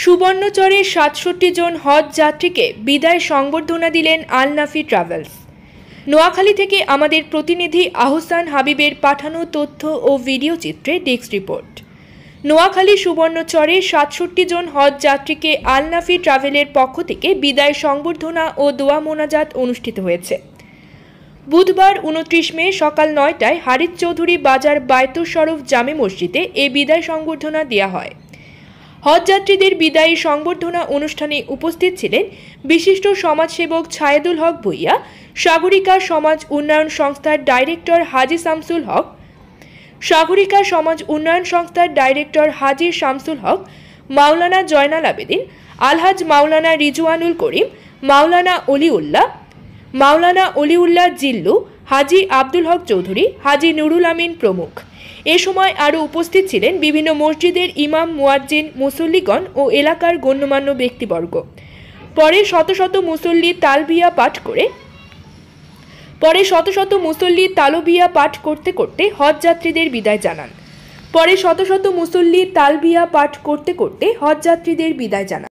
সুবর্ণচরে ৬৭ জন হজ যাত্রীকে বিদায় সংবর্ধনা দিলেন আল নাফি ট্রাভেলস। নোয়াখালী থেকে আমাদের প্রতিনিধি আহসান হাবিবের পাঠানো তথ্য ও ভিডিও চিত্রে ডেস্ক রিপোর্ট। নোয়াখালী সুবর্ণচরে ৬৭ জন হজ যাত্রীকে আল নাফি ট্রাভেলের পক্ষ থেকে বিদায় সংবর্ধনা ও দোয়া মোনাজাত অনুষ্ঠিত হয়েছে। বুধবার ২৯ মে সকাল ৯টায় হারিস চৌধুরী বাজার বায়তুস শরফ জামে মসজিদে এই বিদায় সংবর্ধনা দেওয়া হয়। হজযাত্রীদের বিদায়ী সংবর্ধনা অনুষ্ঠানে উপস্থিত ছিলেন বিশিষ্ট সমাজসেবক ছায়েদুল হক ভূঁইয়া, সাগরিকা সমাজ উন্নয়ন সংস্থার ডাইরেক্টর হাজী শামসুল হক, সাগরিকা সমাজ উন্নয়ন সংস্থার ডাইরেক্টর হাজী শামসুল হক, মাওলানা জয়নাল আবেদিন, আলহাজ মাওলানা রিজওয়ানুল করিম, মাওলানা অলিউল্লাহ জিল্লু, হাজী আব্দুল হক চৌধুরী, হাজী নুরুল আমিন প্রমুখ। এ সময় আরও উপস্থিত ছিলেন বিভিন্ন মসজিদের ইমাম, মুয়াজ্জিন, মুসল্লিগণ ও এলাকার গণ্যমান্য ব্যক্তিবর্গ। পরে শত শত মুসল্লি তালবিয়া পাঠ করতে করতে হজযাত্রীদের বিদায় জানান।